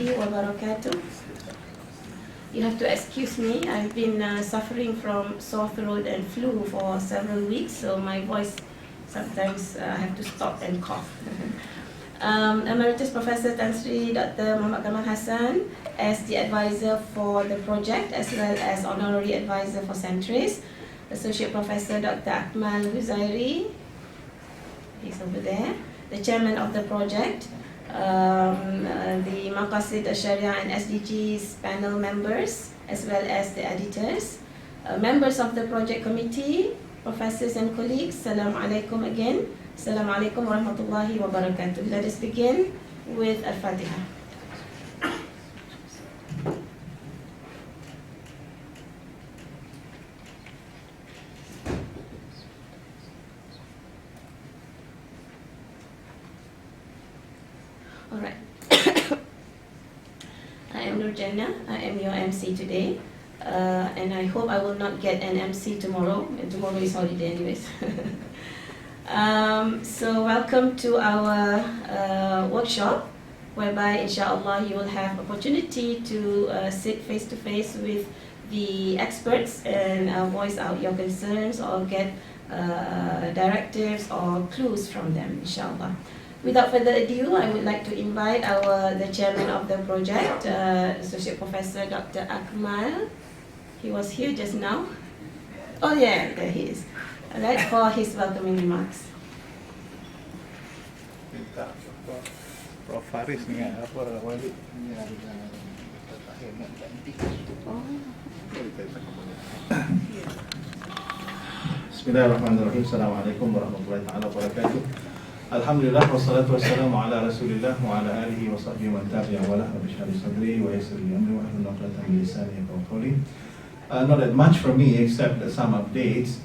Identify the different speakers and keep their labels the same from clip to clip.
Speaker 1: warahmatullahi wabarakatuh. You have to excuse me, I've been suffering from sore throat and flu for several weeks, so my voice sometimes I have to stop and cough. Emeritus Professor Tan Sri Dr. Muhammad Kamal Hassan as the advisor for the project as well as honorary advisor for Centris. Associate Professor Dr. Akmal Huzairi, he's over there, the chairman of the project, the Maqasid Al-Shariah and SDGs panel members, as well as the editors, members of the project committee, professors and colleagues. Assalamu alaikum again. Assalamu alaikum warahmatullahi wabarakatuh. Let us begin with Al-Fatiha. Alright. I am Nur Jannah. I am your MC today. And I hope I will not get an MC tomorrow. Tomorrow is holiday anyways. So welcome to our workshop, whereby inshallah you will have opportunity to sit face to face with the experts and voice out your concerns or get directives or clues from them, inshallah. Without further ado, I would like to invite the chairman of the project, Associate Professor Dr. Akmal. He was here just now. Oh yeah, there he is. Alright, for his welcoming remarks.
Speaker 2: Prof Faris ni apa wali ni ada Bismillahirrahmanirrahim. Assalamualaikum warahmatullahi wabarakatuh. Alhamdulillah wassalatu wassalamu ala Rasulillah wa ala alihi wa sahbihi wa tabi'in wa la rabbi shrah li sadri wa yassir li amri wa hlul 'uqdatam min lisani yafqahu qawli. Not that much from me except some updates.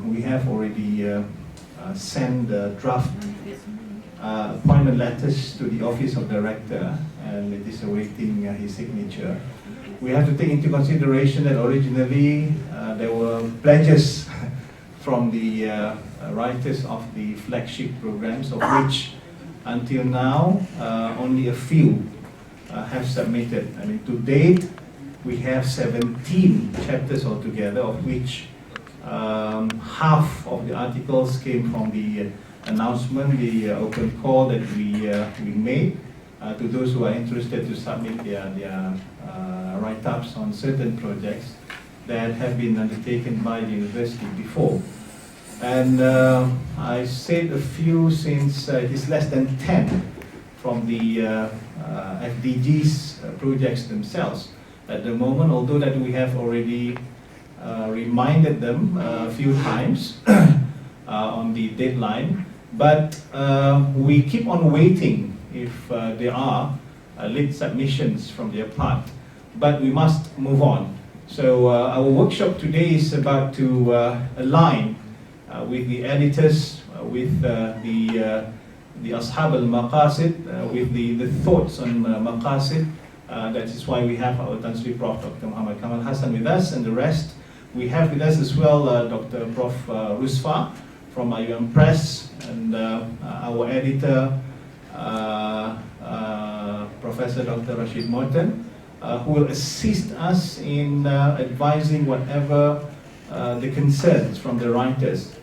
Speaker 2: We have already sent the draft appointment letters to the Office of Director, and it is awaiting his signature. We have to take into consideration that originally there were pledges from the writers of the flagship programs, of which until now only a few have submitted. I mean, to date we have 17 chapters altogether, of which half of the articles came from the announcement, the open call that we made to those who are interested to submit their write-ups on certain projects that have been undertaken by the university before. And I said a few since it is less than 10 from the FDGs projects themselves at the moment, although that we have already reminded them a few times on the deadline, but we keep on waiting if there are late submissions from their part, but we must move on. So our workshop today is about to align with the editors, with the Ashab al-Maqasid, with the thoughts on Maqasid. That is why we have our Tan Sri Prof. Dr. Muhammad Kamal Hassan with us, and the rest. We have with us as well Dr. Prof. Rusfa from IIUM Press, and our editor, Professor Dr. Rashid Morton, who will assist us in advising whatever the concerns from the writers.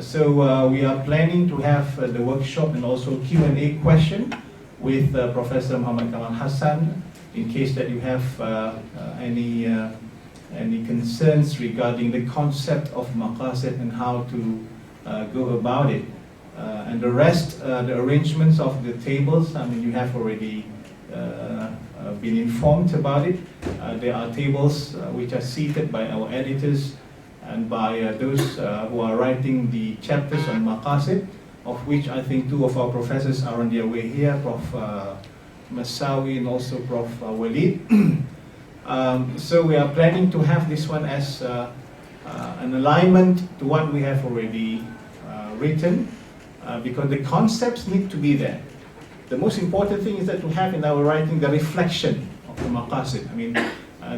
Speaker 2: So we are planning to have the workshop and also Q&A question with Professor Muhammad Kamal Hassan, in case that you have any concerns regarding the concept of Maqasid and how to go about it. And the rest, the arrangements of the tables, I mean, you have already been informed about it. There are tables which are seated by our editors and by those who are writing the chapters on Maqasid, of which I think two of our professors are on their way here, Prof. Masawi and also Prof. Walid. So we are planning to have this one as an alignment to what we have already written, because the concepts need to be there. The most important thing is that to have in our writing the reflection of the Maqasid. I mean,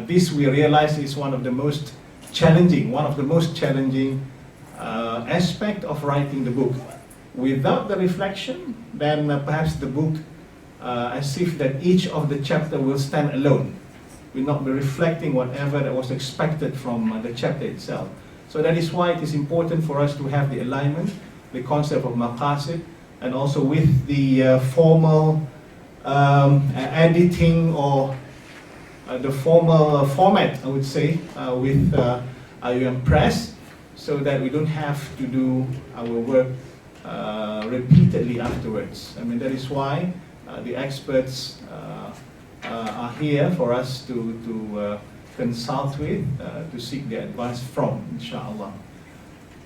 Speaker 2: this we realize is one of the most challenging aspect of writing the book. Without the reflection, then perhaps the book as if that each of the chapter will stand alone, will not be reflecting whatever that was expected from the chapter itself. So that is why it is important for us to have the alignment, the concept of maqasid, and also with the formal editing or the formal format, I would say, with IIUM Press, so that we don't have to do our work repeatedly afterwards. I mean, that is why the experts are here for us to consult with, to seek their advice from, inshallah.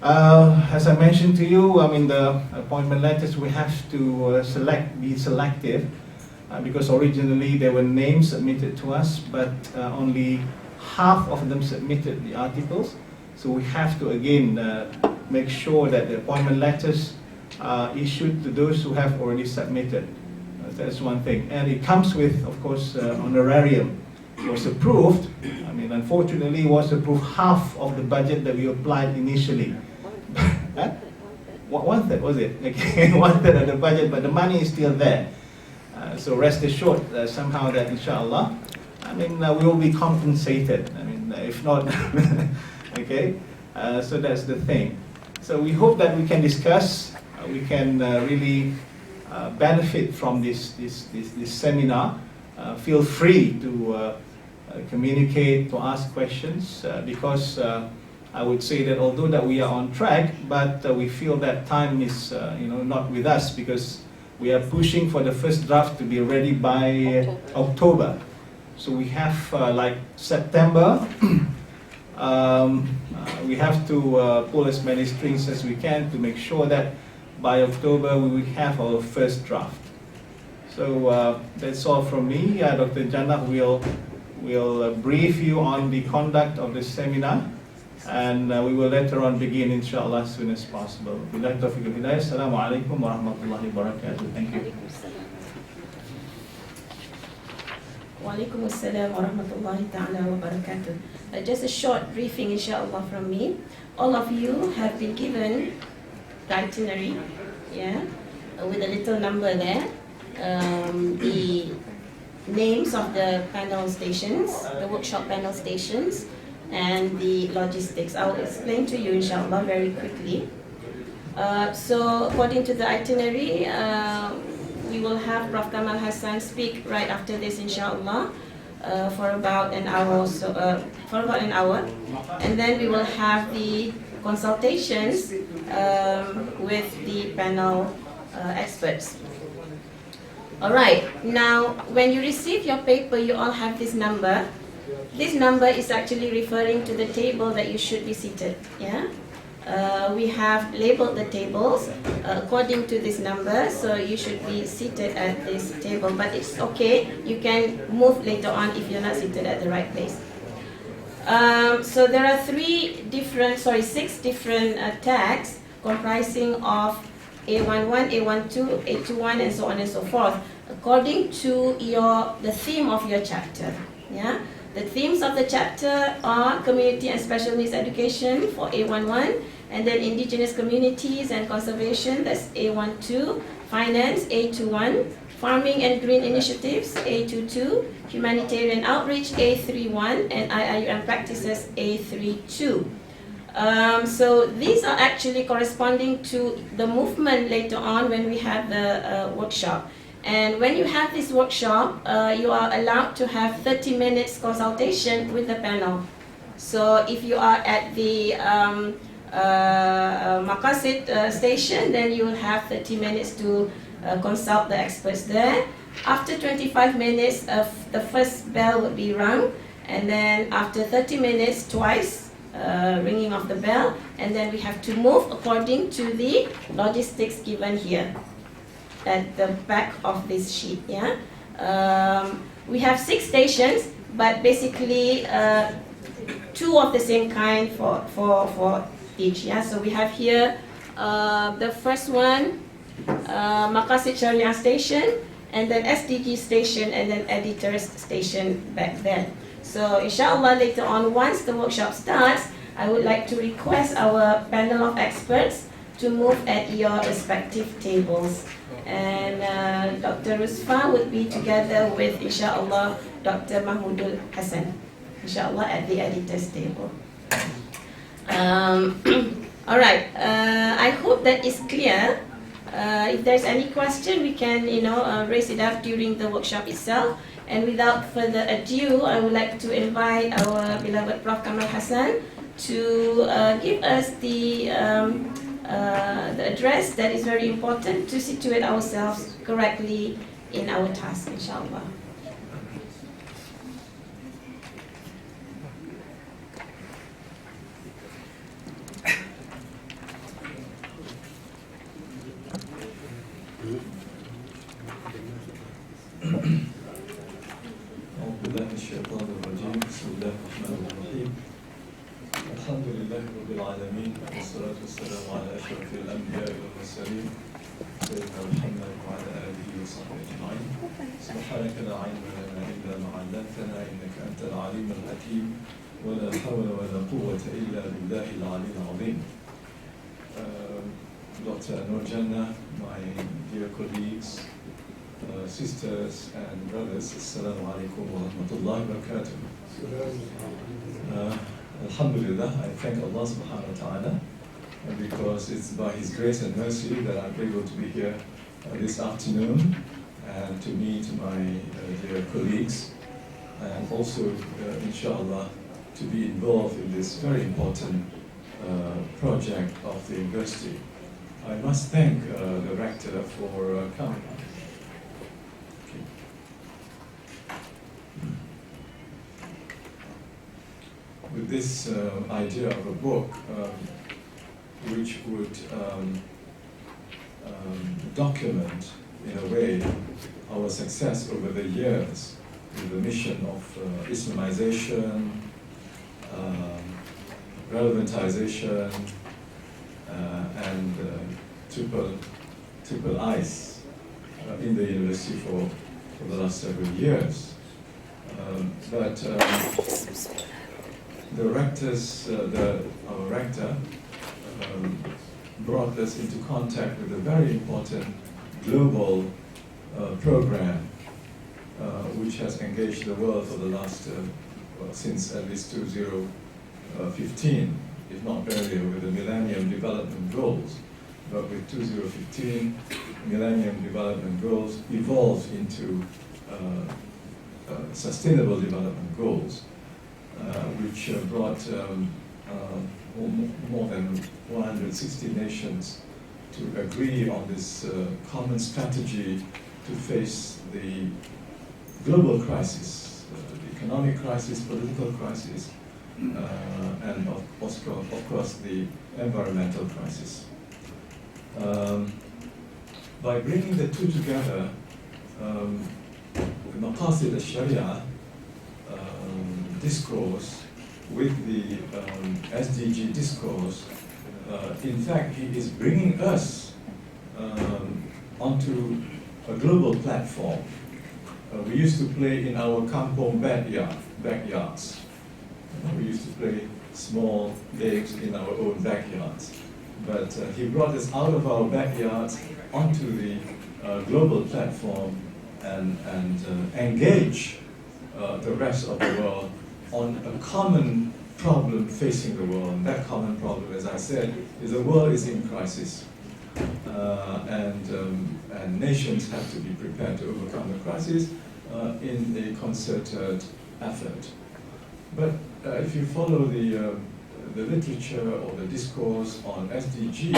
Speaker 2: As I mentioned to you, I mean, the appointment letters, we have to be selective, because originally there were names submitted to us, but only half of them submitted the articles. So we have to again make sure that the appointment letters are issued to those who have already submitted. That's one thing. And it comes with, of course, honorarium. It was approved. I mean, unfortunately, it was approved half of the budget that we applied initially. Huh? 1/3 was it? Okay, 1/3 of the budget, but the money is still there. So rest assured, somehow that, inshallah, I mean, we will be compensated. I mean, if not, okay. So that's the thing. So we hope that we can discuss. We can really benefit from this seminar. Feel free to communicate, to ask questions, because I would say that although that we are on track, but we feel that time is not with us, because we are pushing for the first draft to be ready by October. So we have like September. We have to pull as many strings as we can to make sure that by October we will have our first draft. So that's all from me. Dr. Jannah will brief you on the conduct of the seminar, and we will later on begin, inshallah, as soon as possible. Billahi taufiq wal hidayah. Assalamu alaikum wa rahmatullahi wa barakatuh. Thank you.
Speaker 1: Walaikum assalam wa rahmatullahi ta'ala wa barakatuh. Just a short briefing, inshallah, from me. All of you have been given the itinerary, yeah, with a little number there. The names of the panel stations, the workshop panel stations, and the logistics. I will explain to you, inshallah, very quickly. So according to the itinerary, we will have Prof. Kamal Hassan speak right after this, inshallah, for about an hour or so, and then we will have the consultations with the panel experts. All right, now when you receive your paper, you all have this number. This number is actually referring to the table that you should be seated, yeah? We have labeled the tables according to this number, so you should be seated at this table, but it's okay, you can move later on if you're not seated at the right place. So there are six different tags comprising of A11, A12, A21, and so on and so forth, according to the theme of your chapter. Yeah, the themes of the chapter are community and special needs education for A11, and then indigenous communities and conservation, that's A12, finance A21, farming and green initiatives A22, humanitarian outreach A31, and IIUM practices A32. So these are actually corresponding to the movement later on when we have the workshop. And when you have this workshop, you are allowed to have 30 minutes consultation with the panel. So if you are at the Maqasid station, then you will have 30 minutes to consult the experts there. After 25 minutes, the first bell would be rung, and then after 30 minutes, twice ringing of the bell, and then we have to move according to the logistics given here at the back of this sheet. Yeah, we have 6 stations, but basically 2 of the same kind for each. Yeah, so we have here the first one, Maqasid Sharia station, and then SDG station, and then editors station back there. So inshallah later on, once the workshop starts, I would like to request our panel of experts to move at your respective tables. And Dr. Rusfa would be together with, inshallah, Dr. Mahmudul Hassan, inshallah, at the editor's table. All right, I hope that is clear. If there's any question, we can, raise it up during the workshop itself. And without further ado, I would like to invite our beloved Prof. Kamal Hassan to give us the address that is very important to situate ourselves correctly in our task, inshallah.
Speaker 3: الحمد لله رب العالمين والصلاة والسلام على أشرف الأنبياء والمرسلين سيدنا محمد وعلى آله وصحبه أجمعين. سبحانك لا علم لنا إلا ما علمتنا إنك أنت العليم الحكيم ولا حول ولا قوة إلا بالله العلي العظيم. Dr. Nur Jannah, my dear colleagues, sisters and brothers, Assalamu alaikum wa rahmatullahi wa barakatuh. Alhamdulillah, I thank Allah subhanahu wa ta'ala because it's by His grace and mercy that I'm able to be here this afternoon and to meet my dear colleagues and also, inshallah, to be involved in this very important project of the university. I must thank the rector for coming. With this idea of a book which would document, in a way, our success over the years with the mission of Islamization, relevantization, and triple I's in the university for the last several years. The rectors, our rector, brought us into contact with a very important global program which has engaged the world for the last, since at least 2015, if not earlier, with the Millennium Development Goals. But with 2015, Millennium Development Goals evolved into Sustainable Development Goals, which brought more than 160 nations to agree on this common strategy to face the global crisis, the economic crisis, political crisis, and of course the environmental crisis. By bringing the two together, the Maqasid Al-Shariah discourse with the SDG discourse, in fact, he is bringing us onto a global platform. We used to play in our kampong backyards. We used to play small games in our own backyards. But he brought us out of our backyards onto the global platform and engage the rest of the world on a common problem facing the world. And that common problem, as I said, is the world is in crisis. And nations have to be prepared to overcome the crisis in a concerted effort. But if you follow the literature or the discourse on SDG,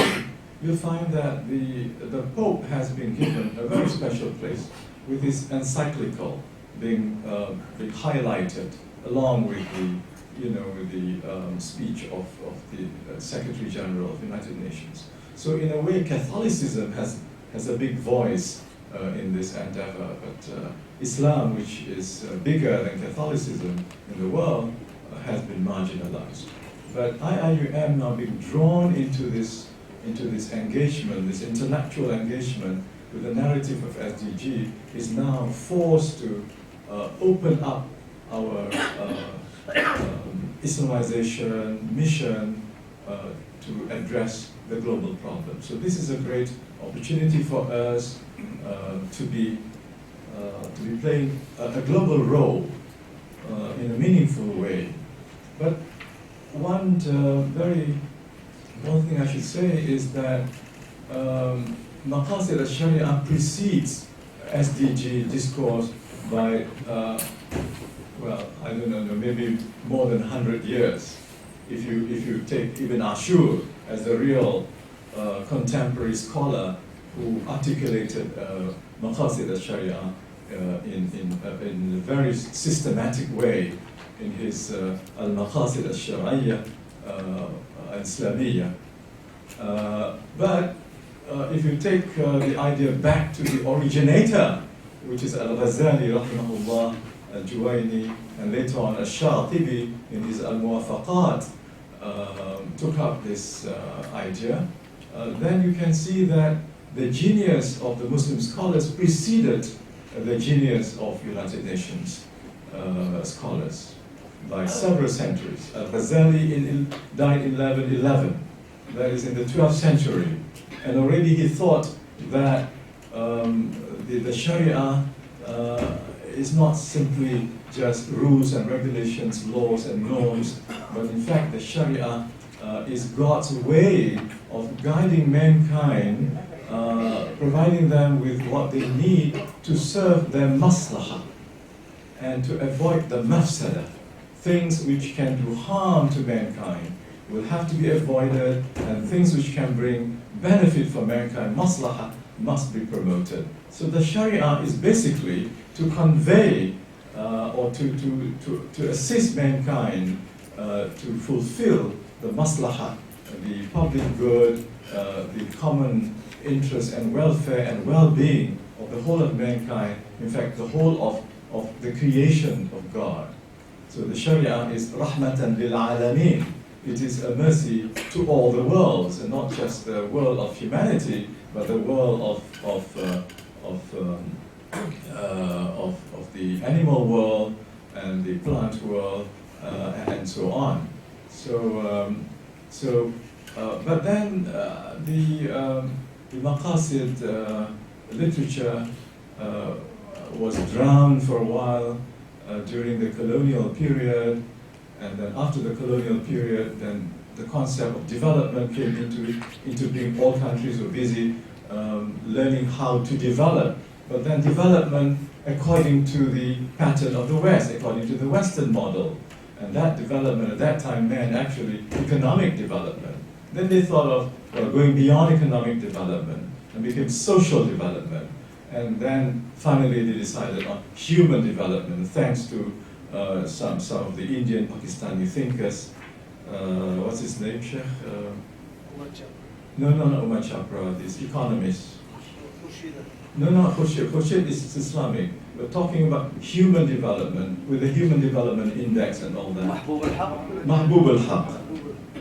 Speaker 3: you'll find that the Pope has been given a very special place with his encyclical being highlighted along with the speech of the Secretary General of the United Nations. So in a way, Catholicism has a big voice in this endeavor, but Islam, which is bigger than Catholicism in the world, has been marginalized. But IIUM now being drawn into this engagement, this intellectual engagement with the narrative of SDG, is now forced to open up our Islamization mission to address the global problem. So this is a great opportunity for us to be playing a global role in a meaningful way. But one thing I should say is that Maqasid Al-Shariah precedes SDG discourse by, well, I don't know, maybe more than 100 years. If you take Ibn Ashur as the real contemporary scholar who articulated Maqasid Al-Shariah in a very systematic way in his Al-Maqasid Al-Shariah Islamiyah. But if you take the idea back to the originator, which is Al-Ghazali, rahimahullah, Al-Juwayni, and later on Al-Shatibi in his Al-Muwafaqat, took up this idea, then you can see that the genius of the Muslim scholars preceded the genius of United Nations scholars by several centuries. Al-Ghazali died in 1111, that is in the 12th century, and already he thought that the Sharia is not simply just rules and regulations, laws and norms, but in fact the Sharia is God's way of guiding mankind, providing them with what they need to serve their maslahah and to avoid the mafsada. Things which can do harm to mankind will have to be avoided, and things which can bring benefit for mankind, maslahah, must be promoted. So the Sharia is basically to convey or to assist mankind to fulfill the maslahah, the public good, the common interest and welfare and well-being of the whole of mankind, in fact the whole of the creation of God. So the Sharia is rahmatan lil alameen. It is a mercy to all the worlds, and not just the world of humanity, but the world of the animal world and the plant world and so on. But then the Maqasid literature was drowned for a while during the colonial period, and then after the colonial period, then the concept of development came into being. All countries were busy learning how to develop, but then development according to the pattern of the West, according to the Western model. And that development at that time meant actually economic development. Then they thought of going beyond economic development and became social development. And then finally they decided on human development, thanks to some of the Indian Pakistani thinkers. What's his name, Sheikh? No, Umar Chapra, this economist. No, Khurshid is Islamic. We're talking about human development with the Human Development Index and all that. Mahbub al-Haq.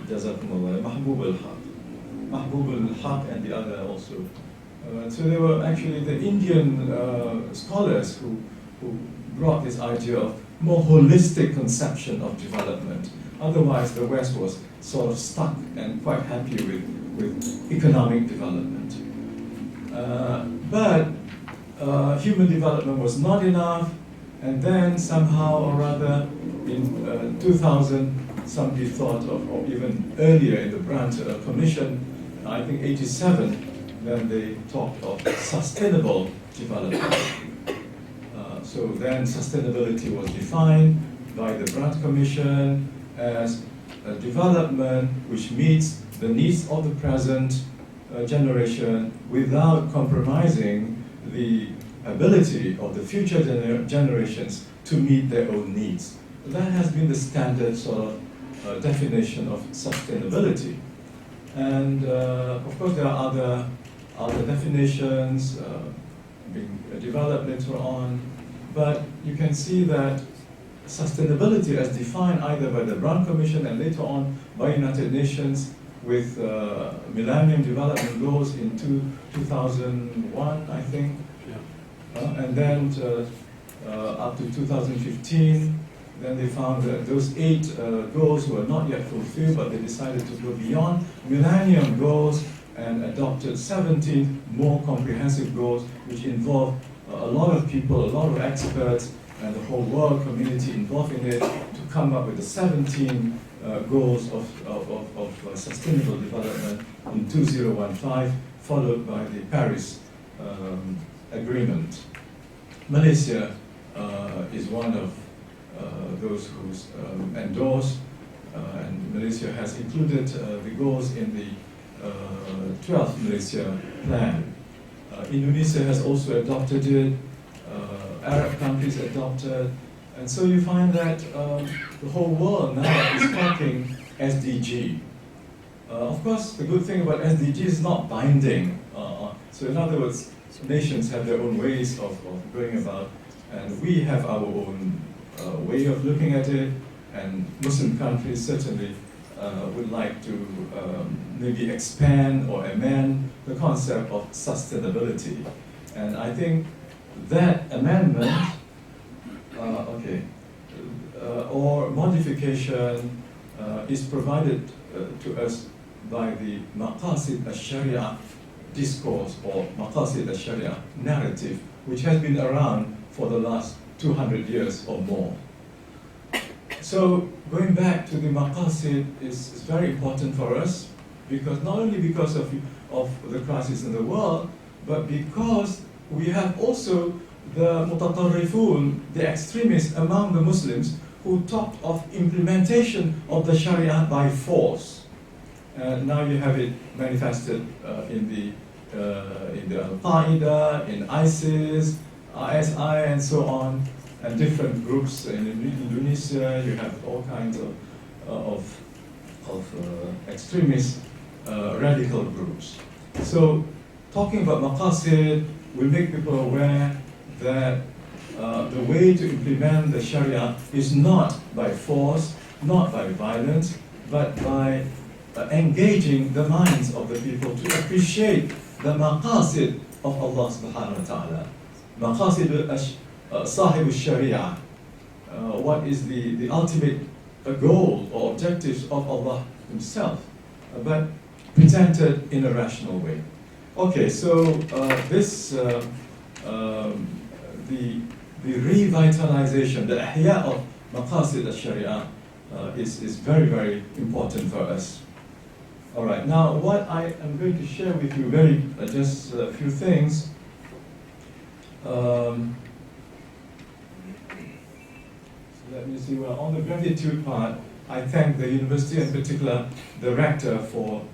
Speaker 3: Jazakumullah. Mahbub al-Haq. Mahbub al-Haq and the other also. So they were actually the Indian scholars who brought this idea of more holistic conception of development. Otherwise, the West was sort of stuck and quite happy with economic development. But human development was not enough, and then somehow or other in 2000, somebody thought of, or even earlier in the Brandt Commission, I think 87, then they talked of sustainable development. So then sustainability was defined by the Brandt Commission as a development which meets the needs of the present generation without compromising the ability of the future generations to meet their own needs. That has been the standard sort of definition of sustainability. And of course there are other definitions being developed later on, but you can see that sustainability as defined either by the Brandt Commission and later on by United Nations with Millennium Development Goals in 2001, I think, and then up to 2015, Then they found that those 8 goals were not yet fulfilled, but they decided to go beyond Millennium Goals and adopted 17 more comprehensive goals, which involved a lot of people, a lot of experts, and the whole world community involved in it to come up with the 17 goals of sustainable development in 2015, followed by the Paris Agreement. Malaysia is one of those who's endorsed, and Malaysia has included the goals in the 12th Malaysia Plan. Indonesia has also adopted it, Arab countries adopted, and so you find that the whole world now is talking SDG. Of course, the good thing about SDG is not binding. So in other words, nations have their own ways of going about, and we have our own way of looking at it, and Muslim countries certainly would like to maybe expand or amend the concept of sustainability. And I think that amendment, or modification is provided to us by the Maqasid Al-Shariah discourse, or Maqasid Al-Shariah narrative, which has been around for the last 200 years or more. So going back to the Maqasid is very important for us, because not only because of the crisis in the world, but because we have also the mutatarrifun, the extremists among the Muslims, who talked of implementation of the Sharia by force. Now you have it manifested in the Al-Qaeda, in ISIS, ISI, and so on, and different groups in Indonesia. You have all kinds of extremist radical groups. So talking about Maqasid will make people aware that the way to implement the Sharia is not by force, not by violence, but by engaging the minds of the people to appreciate the Maqasid of Allah subhanahu wa ta'ala. Maqasid Sahib Al-Shariah, what is the ultimate goal or objectives of Allah Himself, but presented in a rational way. Okay, so the revitalization, the ihya of Maqasid Al-Shariah is very, very important for us. All right, now what I am going to share with you, just a few things. Let me see, well, on the gratitude part, I thank the university, in particular the rector, for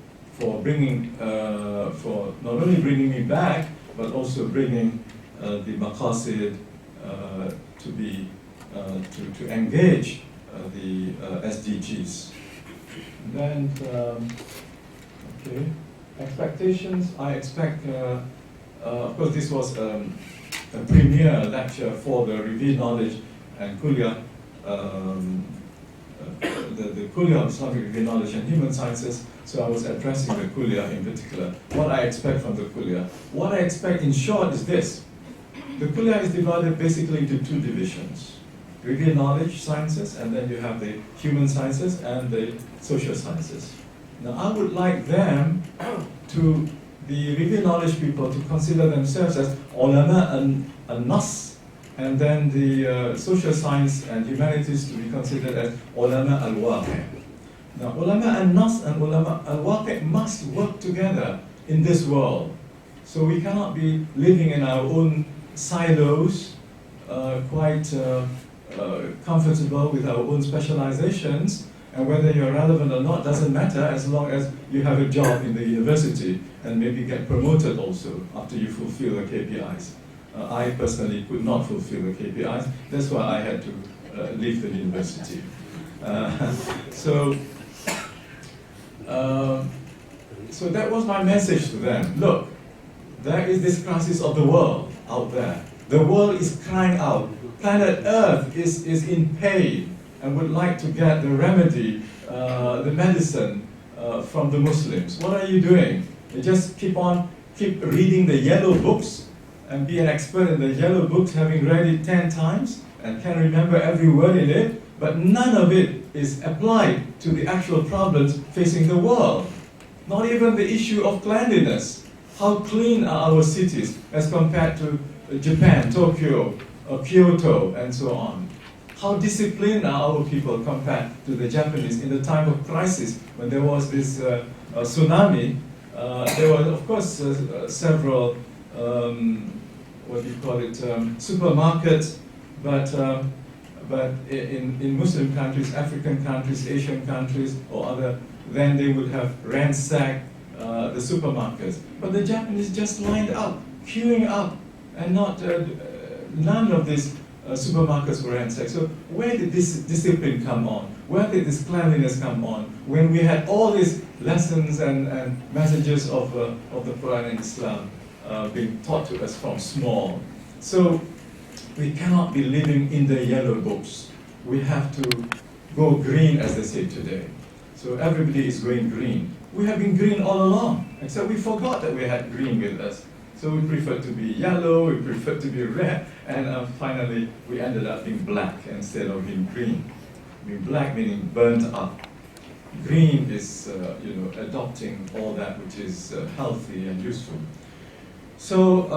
Speaker 3: bringing, for not only bringing me back, but also bringing the Maqasid to engage the SDGs. Then, okay, expectations. I expect, of course, this was a premier lecture for the revealed knowledge and Kuliah, the Kuliah of Islamic Revealed Knowledge and Human Sciences. So I was addressing the Kuliah in particular. What I expect from the Kuliah. What I expect, in short, is this. The Kuliah is divided basically into 2 divisions. Revealed knowledge sciences, and then you have the human sciences and the social sciences. Now I would like them to, the revealed knowledge people, to consider themselves as ulama al-nas, and then the social science and humanities to be considered as ulama al-waqi'. Now ulama al-nas and ulama al-waqi' must work together in this world. So we cannot be living in our own silos, quite comfortable with our own specializations, and whether you're relevant or not doesn't matter as long as you have a job in the university and maybe get promoted also after you fulfill the KPIs. I personally could not fulfill the KPIs, that's why I had to leave the university. So that was my message to them. Look, there is this crisis of the world out there. The world is crying out. Planet Earth is in pain and would like to get the remedy, the medicine from the Muslims. What are you doing? You just keep reading the yellow books and be an expert in the yellow books, having read it 10 times and can remember every word in it, but none of it is applied to the actual problems facing the world. Not even the issue of cleanliness. How clean are our cities as compared to Japan, Tokyo, Kyoto, and so on? How disciplined are our people compared to the Japanese in the time of crisis when there was this tsunami? There were, of course, several what do you call it, supermarkets, but in Muslim countries, African countries, Asian countries, or other, then they would have ransacked the supermarkets. But the Japanese just lined up, queuing up, and not none of these supermarkets were ransacked. So where did this discipline come on? Where did this cleanliness come on? When we had all these lessons and messages of the Quran and Islam being taught to us from small. So we cannot be living in the yellow books. We have to go green, as they say today. So everybody is going green. We have been green all along, except we forgot that we had green with us. So we preferred to be yellow, we preferred to be red, and finally we ended up being black instead of being green. Being black meaning burnt up. Green is, adopting all that which is healthy and useful. So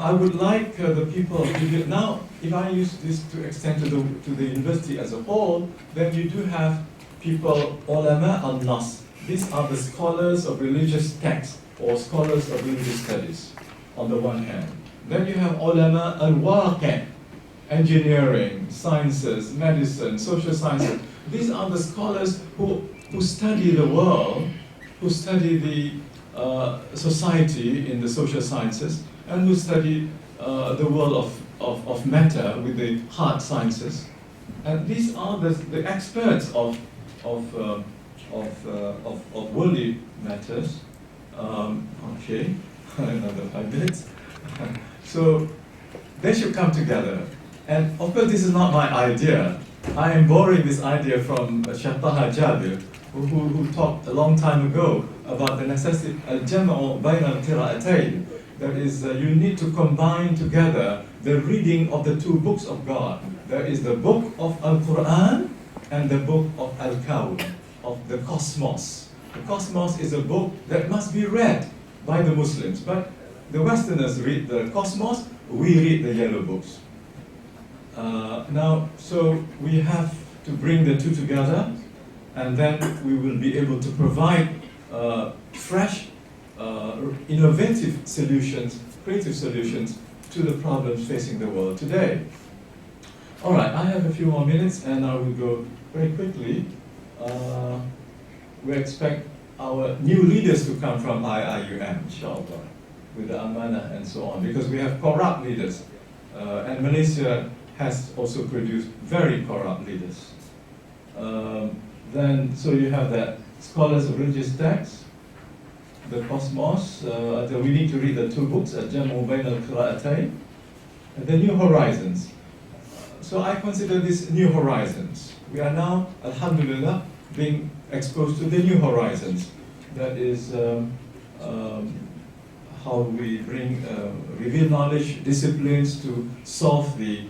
Speaker 3: I would like the people, now if I use this to extend to the university as a whole, then you do have people, ulama al-nas. These are the scholars of religious texts or scholars of religious studies on the one hand. Then you have ulama al-waqi, engineering, sciences, medicine, social sciences. These are the scholars who study the world, who study the society in the social sciences, and who study the world of matter with the hard sciences. And these are the experts of worldly matters. Okay, another 5 minutes. So they should come together. And of course, this is not my idea. I am borrowing this idea from Shaykh Taha Jabir, who talked a long time ago about the necessity al-jam'u bayna al-qira'atayn. That is, you need to combine together the reading of the two books of God. There is the book of Al-Quran and the book of Al-Kawn, of the cosmos. The cosmos is a book that must be read by the Muslims, but the Westerners read the cosmos, we read the yellow books. So we have to bring the two together, and then we will be able to provide fresh, innovative solutions, creative solutions to the problems facing the world today. All right, I have a few more minutes, and I will go very quickly. We expect our new leaders to come from IIUM, inshallah, with the Amanah and so on, because we have corrupt leaders, and Malaysia has also produced very corrupt leaders. So you have that scholars of religious texts, the cosmos, we need to read the two books, Al-Jam'u Bayna al-Qira'atayn, and the New Horizons. So I consider these new horizons. We are now, alhamdulillah, being exposed to the new horizons. That is how we bring reveal knowledge, disciplines to solve the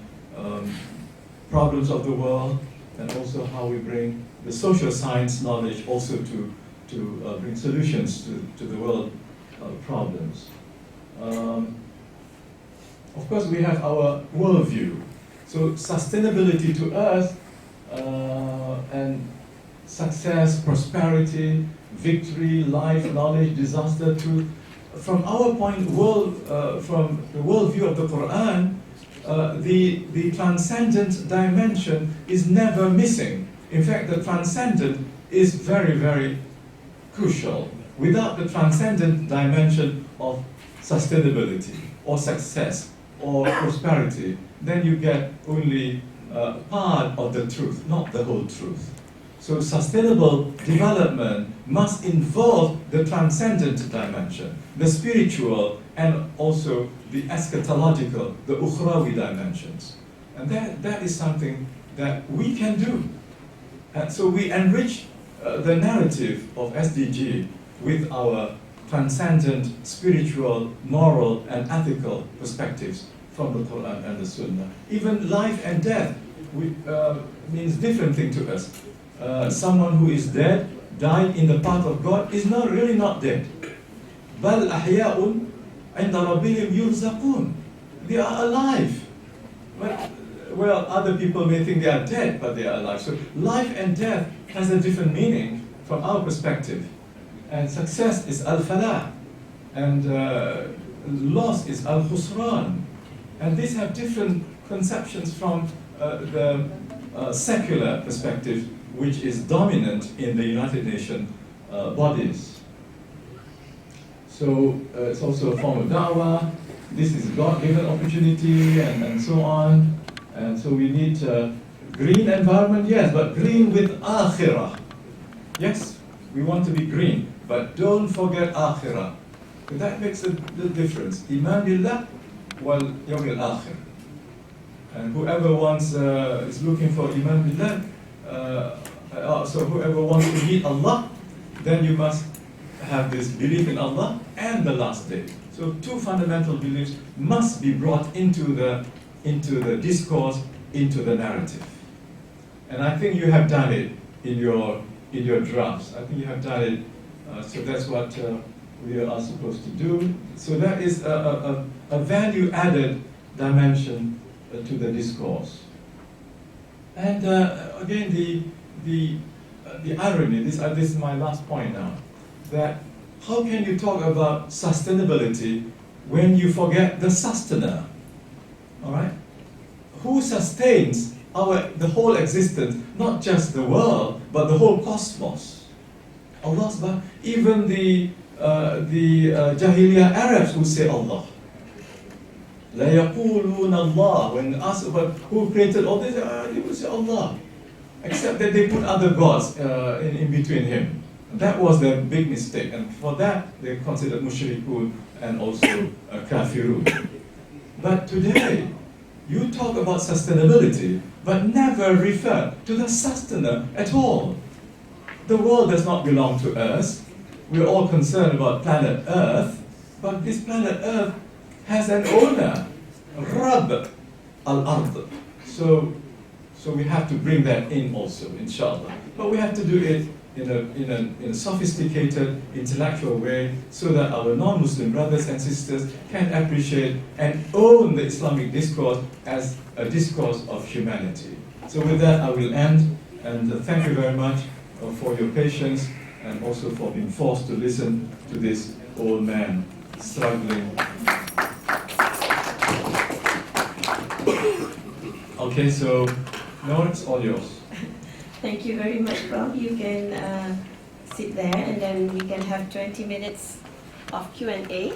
Speaker 3: problems of the world, and also how we bring the social science knowledge also to bring solutions to the world problems. Of course, we have our worldview. So sustainability to us and success, prosperity, victory, life, knowledge, disaster, from our point, from the worldview of the Quran, the transcendent dimension is never missing. In fact, the transcendent is very, very crucial. Without the transcendent dimension of sustainability or success or prosperity, then you get only part of the truth, not the whole truth. So sustainable development must involve the transcendent dimension, the spiritual, and also the eschatological, the ukhrawi dimensions. And that is something that we can do. And so we enrich the narrative of SDG with our transcendent, spiritual, moral, and ethical perspectives from the Quran and the Sunnah. Even life and death means different thing to us. Someone who is dead, died in the path of God, is not really not dead. بل أحياء عند ربهم يرزقون. They are alive. But, well, other people may think they are dead, but they are alive. So life and death has a different meaning from our perspective. And success is al-falah, and loss is al-khusran. And these have different conceptions from the secular perspective, which is dominant in the United Nations bodies. So it's also a form of da'wah. This is God-given opportunity, and so on. And so we need green environment, yes, but green with akhirah. Yes, we want to be green, but don't forget akhirah. That makes a difference. Iman billah wal yawm al-akhir. And whoever wants is looking for iman billah, so whoever wants to meet Allah, then you must have this belief in Allah and the last day. So two fundamental beliefs must be brought into the discourse, into the narrative. And I think you have done it in your drafts. I think you have done it. So that's what we are supposed to do. So that is a value-added dimension to the discourse. And again, the irony. This is my last point now. That how can you talk about sustainability when you forget the sustainer? All right? Who sustains the whole existence, not just the world, but the whole cosmos? Allah subhanahu. Even the Jahiliyyah Arabs who say Allah. La yaqulun Allah. When asked about who created all this, they will say Allah. Except that they put other gods in between him. That was their big mistake, and for that they considered mushrikun and also kafirun. But today, you talk about sustainability, but never refer to the sustainer at all. The world does not belong to us. We're all concerned about planet Earth, but this planet Earth has an owner, Rabb al-Ard. So we have to bring that in also, inshallah. But we have to do it in a sophisticated, intellectual way, so that our non-Muslim brothers and sisters can appreciate and own the Islamic discourse as a discourse of humanity. So with that, I will end, and thank you very much for your patience, and also for being forced to listen to this old man struggling. Okay, so now it's all yours.
Speaker 1: Thank you very much, Rob. You can sit there, and then we can have 20 minutes of Q&A.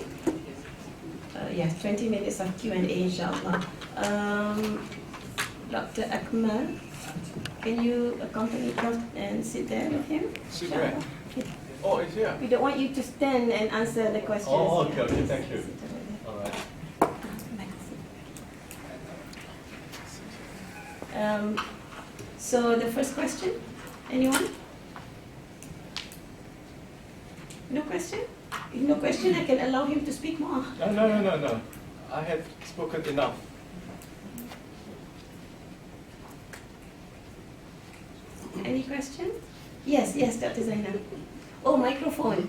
Speaker 1: 20 minutes of Q&A, inshallah. Dr. Akmal, can you accompany Rob and sit there with him?
Speaker 3: Sit where? Oh, it's here.
Speaker 1: We don't want you to stand and answer the questions.
Speaker 3: Oh, okay, okay, thank you. All right.
Speaker 1: So the first question, anyone? No question? If no question, I can allow him to speak more.
Speaker 3: No. I have spoken enough.
Speaker 1: Any question? Yes, Dr. Zainab. Oh, microphone.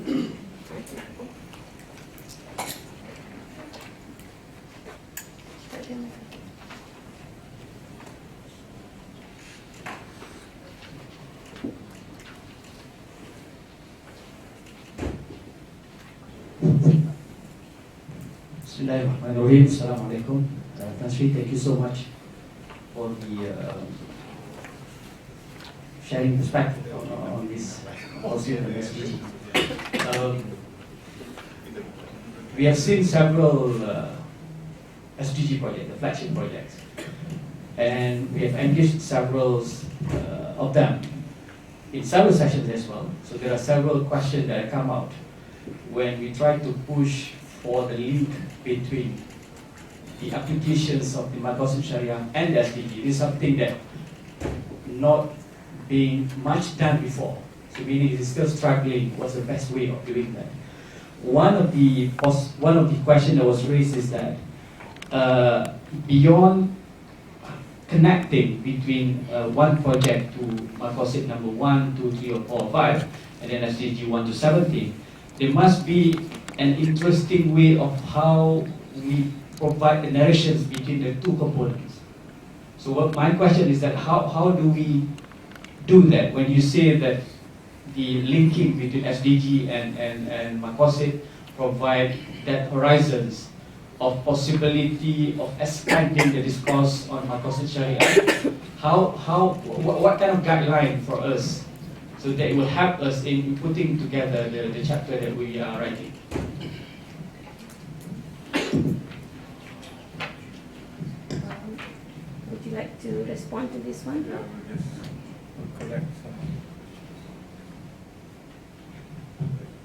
Speaker 4: Bismillahirrahmanirrahim. Assalamualaikum. Tan Sri, thank you so much for the sharing perspective on this policy of SDG. We have seen several SDG projects, the flagship projects, and we have engaged several of them in several sessions as well. So there are several questions that come out when we try to push for the link between the applications of the Maqasid Sharia and the SDG. This is something that not being much done before. So meaning it is still struggling what's the best way of doing that. One of the questions that was raised is that beyond connecting between one project to Maqasid number 1, 2, 3, or 4, or 5, and then SDG 1 to 17. There must be an interesting way of how we provide the narrations between the two components. So what my question is that how do we do that when you say that the linking between SDG and Maqasid provide that horizons of possibility of expanding the discourse on Maqasid Sharia? What kind of guideline for us so that it will help us in putting together the chapter that we are writing?
Speaker 1: Would you like to respond to this one?
Speaker 3: Correct.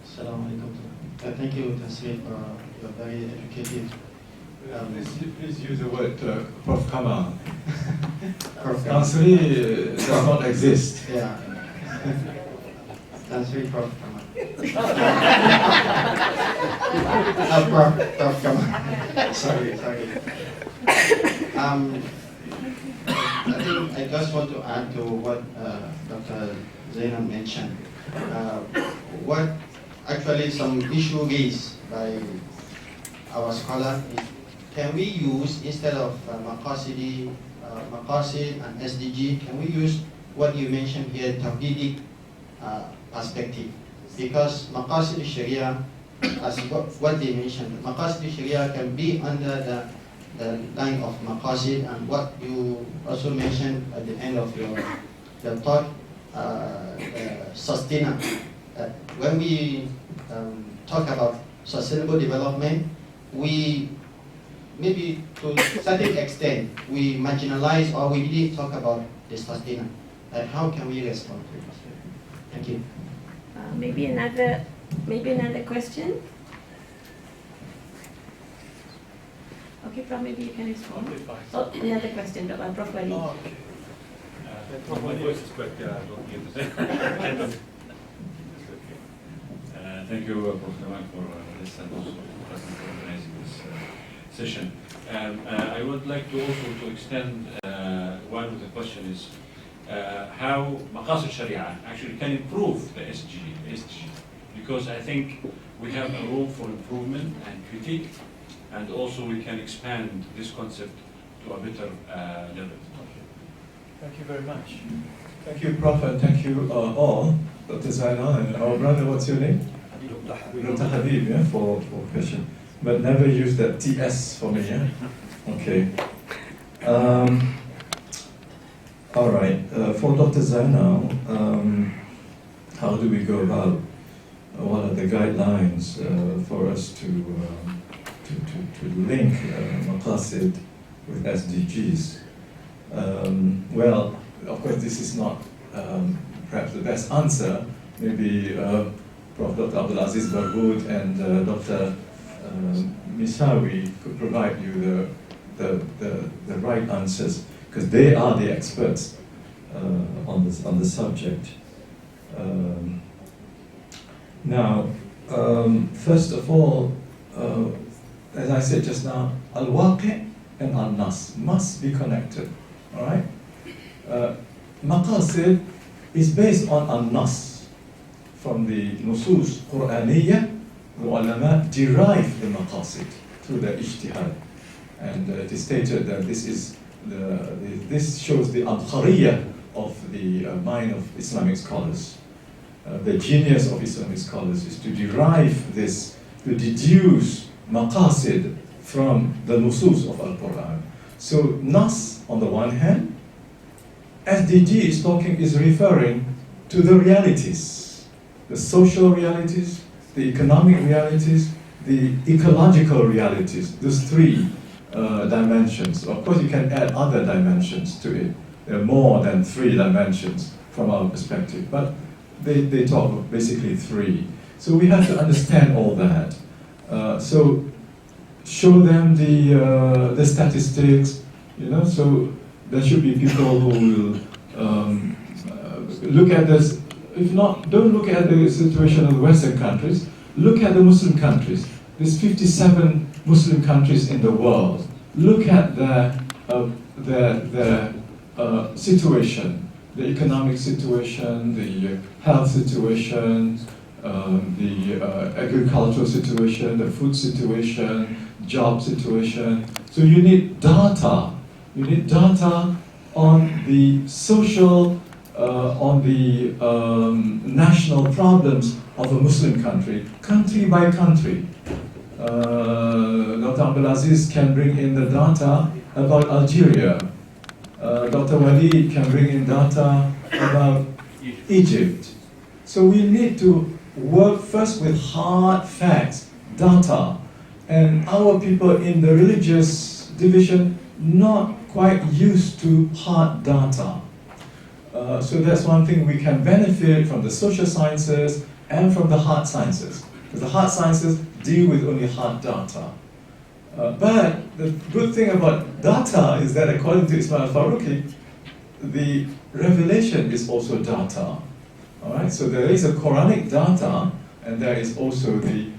Speaker 5: Assalamu alaikum. Thank you, Tasrif, for your very educated.
Speaker 3: Please use the word Prof. Kamal.
Speaker 5: Prof. Kamal.
Speaker 3: Tansri does not exist.
Speaker 5: Yeah. Tasrif, Prof. Kamal. Prof. Kamal. Sorry. I think I just want to add to what Dr. Zainab mentioned. What actually some issue raised by our scholar is, can we use, instead of Maqasid and SDG, can we use what you mentioned here, Tawhidic perspective? Because Maqasid Al-Shariah, as what they mentioned, Maqasid Al-Shariah can be under the line of Maqasid, and what you also mentioned at the end of your talk, sustainable. When we talk about sustainable development, we maybe to a certain extent we marginalize, or we didn't talk about the sustainable. And how can we respond to it? Thank you.
Speaker 1: Maybe another question. Okay, Prof, maybe you can respond. Oh, another question, Prof. Wali.
Speaker 6: Oh, okay. My voice is quite not good. Thank you, Prof. Kamal, for this and also for organizing this session. I would like to also to extend one of the questions is how Maqasid Sharia actually can improve the SDG, because I think we have a room for improvement and critique, and also we can expand this concept to a better level.
Speaker 3: Thank you very much. Thank you, Prof, and thank you all. Dr. Zainal and our brother, what's your name? Dr. Habib, yeah, for question. But never use that TS for me, yeah? Okay. All right. For Dr. Zainal, how do we go about, what are the guidelines for us to link Maqasid with SDGs? Well, of course, this is not perhaps the best answer. Maybe Prof. Dr. Abdulaziz Barboud and Dr. Misawi could provide you the right answers, because they are the experts on the subject. Now, first of all, as I said just now, al-waqi' and al-nas must be connected. All right. Maqasid is based on al-nas. From the nusus Qur'aniyya, the ulama derive the maqasid through the ijtihad. And it is stated that this is this shows the abqariyya of the mind of Islamic scholars. The genius of Islamic scholars is to derive this, to deduce maqasid from the nusus of Al-Quran. So nas on the one hand, SDG is referring to the realities. The social realities, the economic realities, the ecological realities, those three dimensions. Of course, you can add other dimensions to it. There are more than 3 dimensions from our perspective, but they talk of basically 3. So we have to understand all that. So show them the statistics, so there should be people who will look at this. If not, don't look at the situation of the Western countries, look at the Muslim countries. There's 57 Muslim countries in the world. Look at the situation, the economic situation, the health situation, the agricultural situation, the food situation, job situation. So you need data. You need data on the social, on the national problems of a Muslim country by country. Dr. Abdulaziz can bring in the data about Algeria. Dr. Walid can bring in data about Egypt. So we need to work first with hard facts, data. And our people in the religious division not quite used to hard data. So that's one thing we can benefit from the social sciences and from the hard sciences. Because the hard sciences deal with only hard data. But the good thing about data is that according to Ismail Faruqi, the revelation is also data. All right, so there is a Quranic data, and there is also the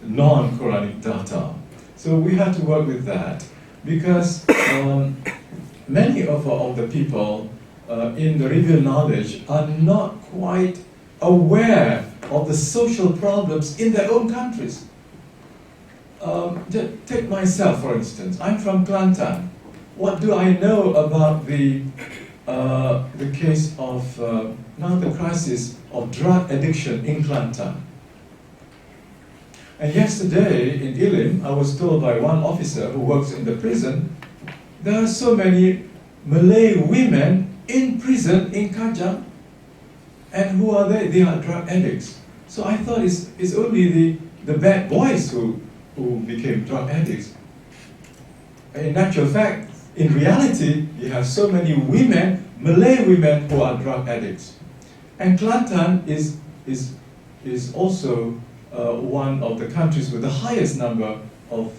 Speaker 3: non-Quranic data. So we have to work with that, because many of the people in the revealed knowledge are not quite aware of the social problems in their own countries. Take myself, for instance. I'm from Kelantan. What do I know about the case of now the crisis of drug addiction in Kelantan? And yesterday in IIUM, I was told by one officer who works in the prison, there are so many Malay women in prison in Kajang, and who are they? They are drug addicts. So I thought it's only the bad boys who became drug addicts. In actual fact, in reality, you have so many women, Malay women, who are drug addicts. And Kelantan is also one of the countries with the highest number of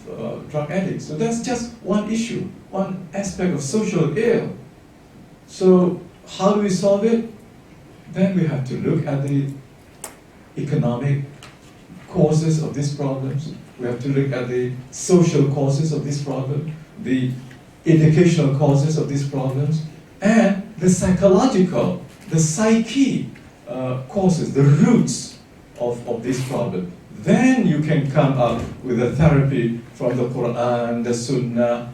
Speaker 3: drug addicts. So that's just one issue, one aspect of social ill. So how do we solve it? Then we have to look at the economic causes of these problems. We have to look at the social causes of this problem, the educational causes of these problems, and the psychological, the psyche causes, the roots of this problem. Then you can come up with a therapy from the Quran, the Sunnah,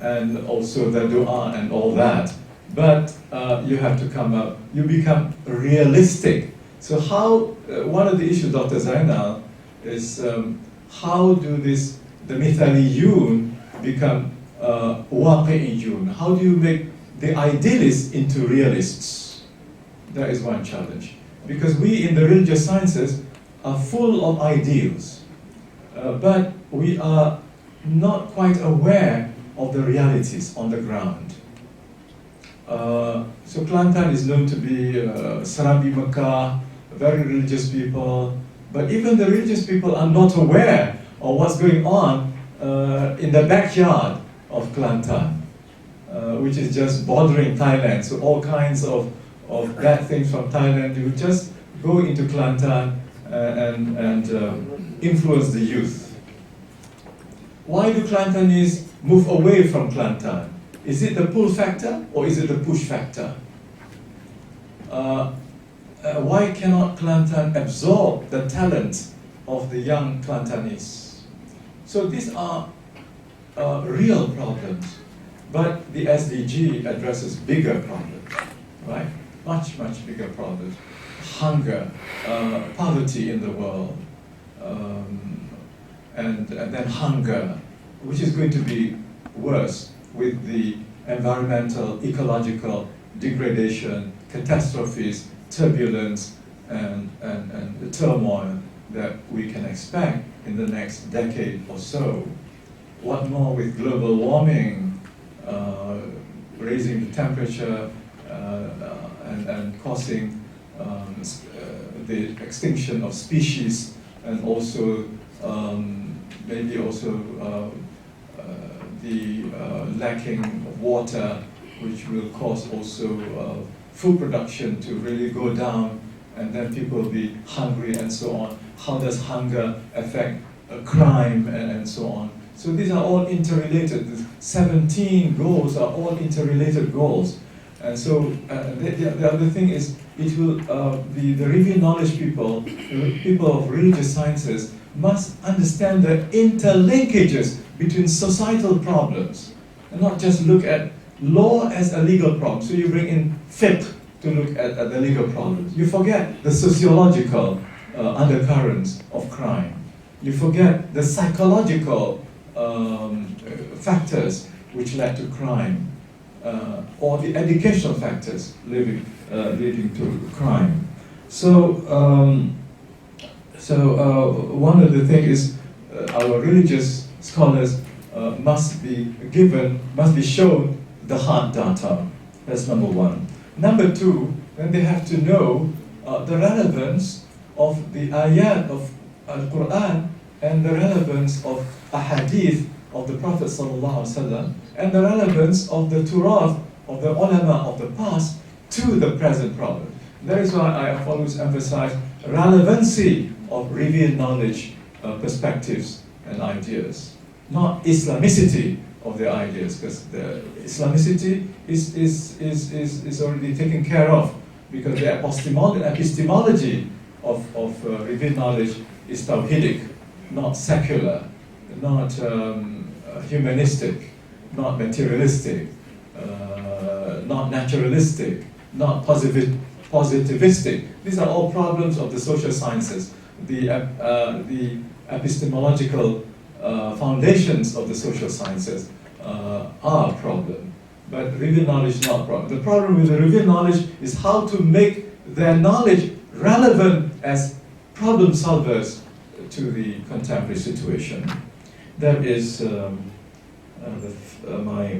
Speaker 3: and also the Dua and all that. But you have to come up, you become realistic. So how, one of the issues, Dr. Zainal, is how do the mithaliyun become waqi'iyun? How do you make the idealists into realists? That is one challenge. Because we in the religious sciences are full of ideals, but we are not quite aware of the realities on the ground. So Kelantan is known to be Serabi Mekah, very religious people, but even the religious people are not aware of what's going on in the backyard of Kelantan, which is just bordering Thailand. So all kinds of bad things from Thailand, you just go into Kelantan and influence the youth. Why do Kelantanese move away from Kelantan? Is it the pull factor or is it the push factor? Why cannot Kelantan absorb the talent of the young Kelantanese? So these are real problems, but the SDG addresses bigger problems, right? Much, much bigger problems. Hunger, poverty in the world, and then hunger, which is going to be worse with the environmental, ecological degradation, catastrophes, turbulence, and the turmoil that we can expect in the next decade or so. What more with global warming, raising the temperature and causing the extinction of species, and also maybe also the lacking of water, which will cause also food production to really go down, and then people will be hungry and so on. How does hunger affect crime and so on? So these are all interrelated. The 17 goals are all interrelated goals. And so the other thing is, it will the revealed knowledge people, people of religious sciences, must understand the interlinkages between societal problems, and not just look at law as a legal problem. So you bring in fiqh to look at the legal problems. You forget the sociological undercurrents of crime. You forget the psychological factors which led to crime, or the educational factors leading to crime. So, one of the things is our religious scholars must be shown the hard data. That's number one. Number two, then they have to know the relevance of the ayat of Al-Quran and the relevance of a hadith of the Prophet ﷺ, and the relevance of the turath of the ulama of the past to the present problem. That is why I have always emphasized relevancy of revealed knowledge perspectives and ideas, not Islamicity of the ideas, because the Islamicity is already taken care of, because the epistemology of revealed knowledge is tawhidic, not secular, not humanistic, not materialistic, not naturalistic, not positivistic. These are all problems of the social sciences. The epistemological foundations of the social sciences are a problem, but revealed knowledge is not a problem. The problem with the revealed knowledge is how to make their knowledge relevant as problem solvers to the contemporary situation. That is my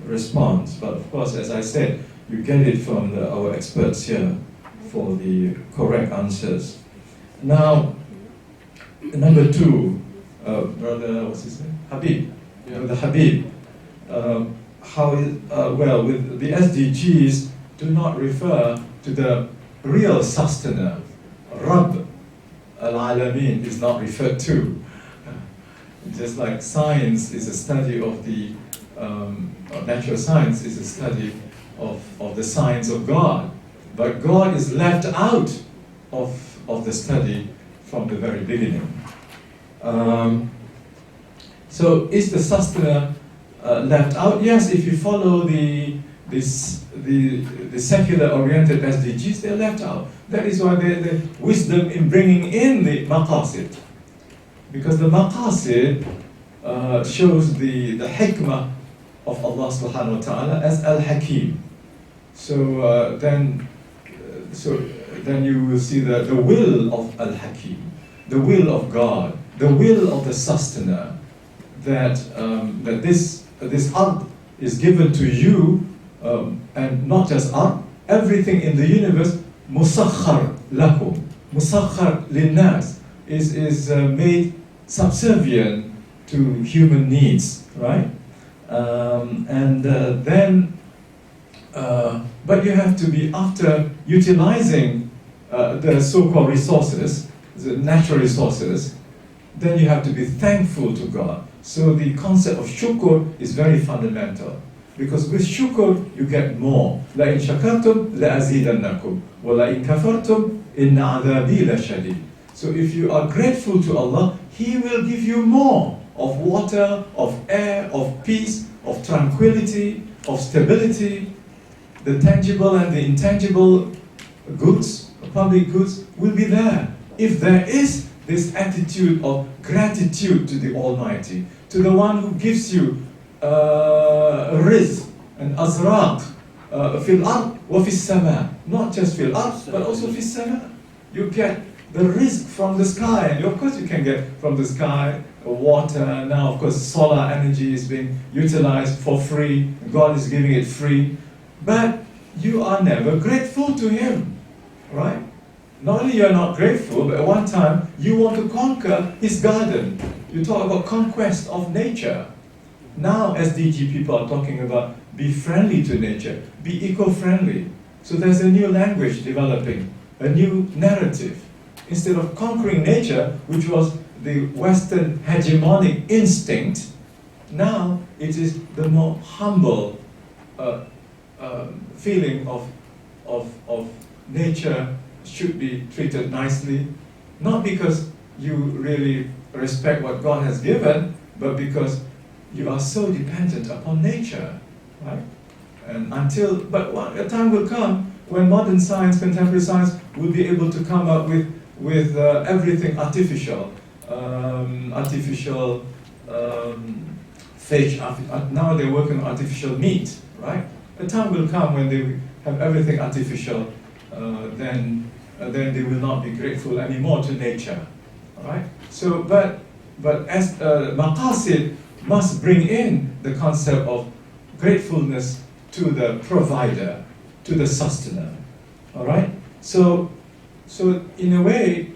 Speaker 3: response. But of course, as I said, you get it from our experts here for the correct answers. Now, number two, brother, what's his name? Habib. Yeah. The Habib. With the SDGs do not refer to the real sustainer. Rabb al-Alamin is not referred to. Just like science is a study of the, natural science is a study of the science of God. But God is left out of the study from the very beginning. So is the sustainer left out? Yes, if you follow the secular-oriented SDGs, they're left out. That is why the wisdom in bringing in the Maqasid. Because the Maqasid shows the hikmah of Allah subhanahu wa ta'ala as Al-Hakim. So then you will see the will of Al-Hakim, the will of God, the will of the sustainer, that this ard is given to you, and not just ard, everything in the universe, musakhar lakum, musakhar linnas, is made subservient to human needs, right? But you have to be, after utilizing the so-called resources, the natural resources, then you have to be thankful to God. So the concept of shukr is very fundamental. Because with shukr, you get more. لَإِن شَكَرْتُمْ لَأَزِيدَنَّكُمْ وَلَإِن كَفَرْتُمْ إِنَّ عَذَابِي لَشَدِيدٌ. So if you are grateful to Allah, He will give you more of water, of air, of peace, of tranquility, of stability. The tangible and the intangible goods, public goods, will be there. If there is this attitude of gratitude to the Almighty, to the one who gives you rizq and azraq, fil ard wa fis sama. Not just fil ard, but also fis sama. You get the rizq from the sky, and of course you can get from the sky water. Now, of course, solar energy is being utilized for free. God is giving it free. But you are never grateful to Him, right? Not only you're not grateful, but at one time you want to conquer His garden. You talk about conquest of nature. Now SDG people are talking about be friendly to nature, be eco-friendly. So there's a new language developing, a new narrative. Instead of conquering nature, which was the Western hegemonic instinct. Now it is the more humble feeling of nature should be treated nicely, not because you really respect what God has given, but because you are so dependent upon nature, right? And but a time will come when modern science, contemporary science, will be able to come up with everything artificial, fish. Now they're working on artificial meat, right? A time will come when they have everything artificial, then they will not be grateful anymore to nature, all right? So, but as Maqasid must bring in the concept of gratefulness to the provider, to the sustainer, all right? So in a way,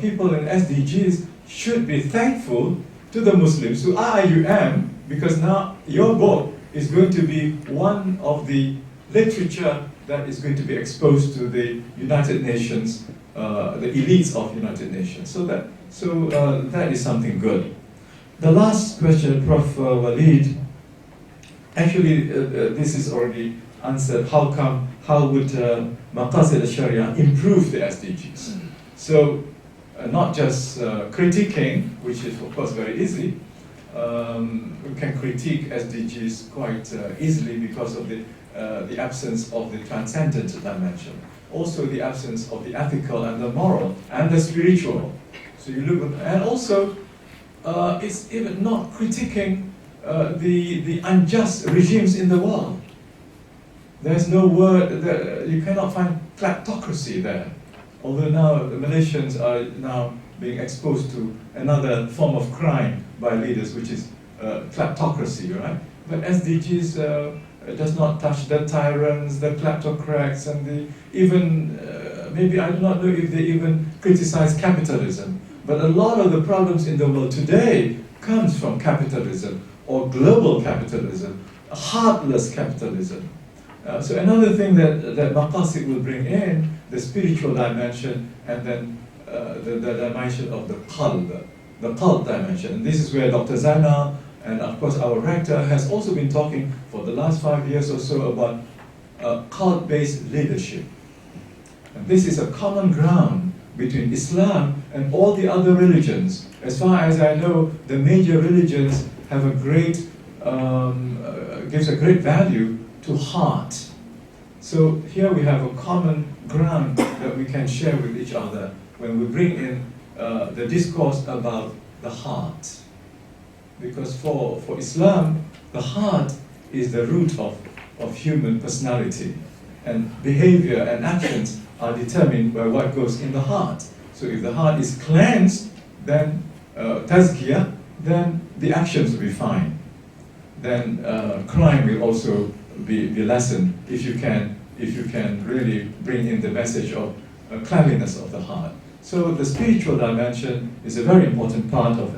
Speaker 3: people in SDGs should be thankful to the Muslims, to IIUM, because now your book is going to be one of the literature that is going to be exposed to the United Nations, the elites of United Nations. So that is something good. The last question, Prof. Walid, actually this is already answered. How would Maqasid Al-Shariah improve the SDGs? So not just critiquing, which is of course very easy. We can critique SDGs quite easily because of the absence of the transcendent dimension. Also the absence of the ethical and the moral and the spiritual. So you look at, and also it's even not critiquing the unjust regimes in the world. There's no word, you cannot find kleptocracy there. Although now the Malaysians are now being exposed to another form of crime by leaders, which is kleptocracy, right? But SDGs does not touch the tyrants, the kleptocrats, and maybe I do not know if they even criticize capitalism. But a lot of the problems in the world today comes from capitalism or global capitalism, heartless capitalism. So another thing that Maqasid will bring in, the spiritual dimension, and then the dimension of the cult dimension. And this is where Dr. Zainal and of course our rector has also been talking for the last 5 years or so about cult-based leadership. And this is a common ground between Islam and all the other religions. As far as I know, the major religions have gives a great value to heart. So here we have a common ground that we can share with each other when we bring in the discourse about the heart. Because for Islam, the heart is the root of human personality. And behavior and actions are determined by what goes in the heart. So if the heart is cleansed, then tazkiyah, then the actions will be fine. Then crime will also be lessened if you can really bring in the message of cleanliness of the heart. So the spiritual dimension is a very important part of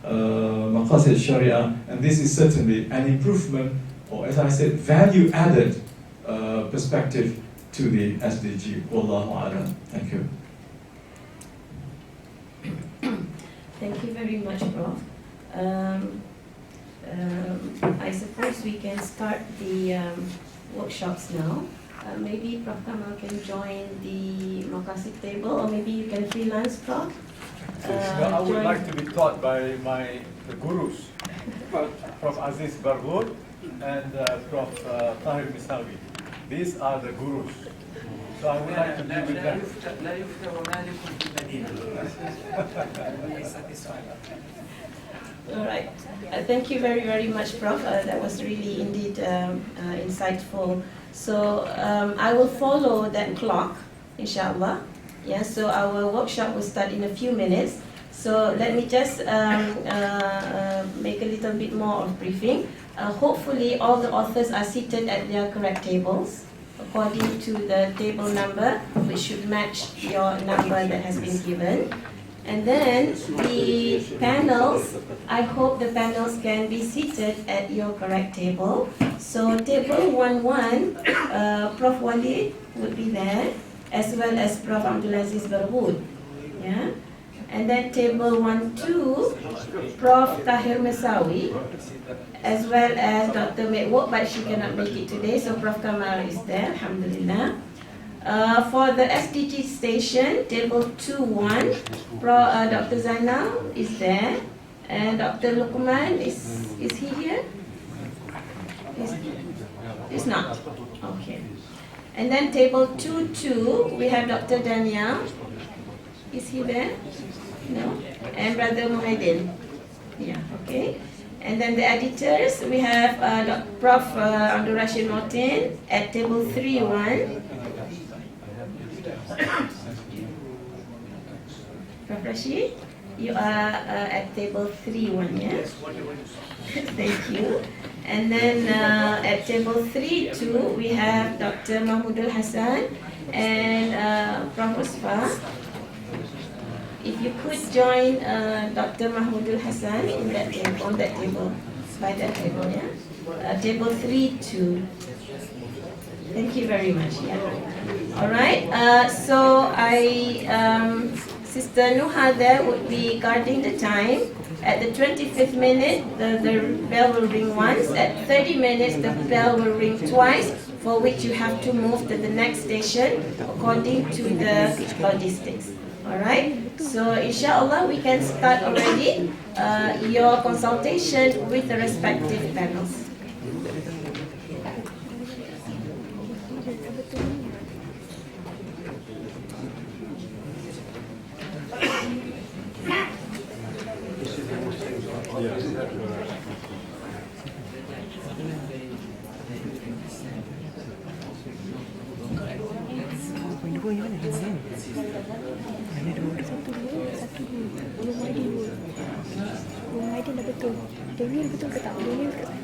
Speaker 3: Maqasid Sharia, and this is certainly an improvement, or as I said, value-added perspective to the SDG. Wallahu a'lam. Thank you.
Speaker 1: Thank you very much, Prof. I suppose we can start the workshops now. Maybe Prof. Kamal can join the Maqasid table, or maybe you can freelance, Prof.
Speaker 7: I would like to be taught by the gurus, Prof. Aziz Barghur and Prof. Tahir Misawi. These are the gurus. So I would like to be with them.
Speaker 1: All right. Thank you very, very much, Prof. That was really indeed insightful. So I will follow that clock, inshallah. Yeah, so our workshop will start in a few minutes. So let me just make a little bit more of briefing. Hopefully all the authors are seated at their correct tables according to the table number, which should match your number that has been given. And then the panels, I hope the panels can be seated at your correct table. So table 1-1, Prof. Walid would be there, as well as Prof. Abdulaziz Barghur. Yeah? And then table 1-2, Prof. Tahir Mesawi, as well as Dr. Medwok, but she cannot make it today, so Prof. Kamal is there, alhamdulillah. For the SDG station, table 2-1, Dr. Zainal is there, and Dr. Luqman, is he here? He's not. Okay. And then table 2-2, we have Dr. Daniel. Is he there? No. And Brother Muhaydin. Yeah, okay. And then the editors, we have Prof. Abdul Rashid Motin at table 3-1. Prof. Rashid, you are at table 3-1, yes? Thank you. And then at table 3-2, we have Dr. Mahmudul Hassan and Prof. Usfa. If you could join Dr. Mahmudul Hassan in that table, on that table, by that table, yeah? Table 3-2. Thank you very much. Yeah. All right. So Sister Nuha there would be guarding the time. At the 25th minute, the bell will ring once. At 30 minutes, the bell will ring twice, for which you have to move to the next station according to the logistics. Alright, so inshallah we can start already your consultation with the respective panels.
Speaker 8: Rumah dia dah betul. Dia ni betul ke tak? Dia ni ke tak?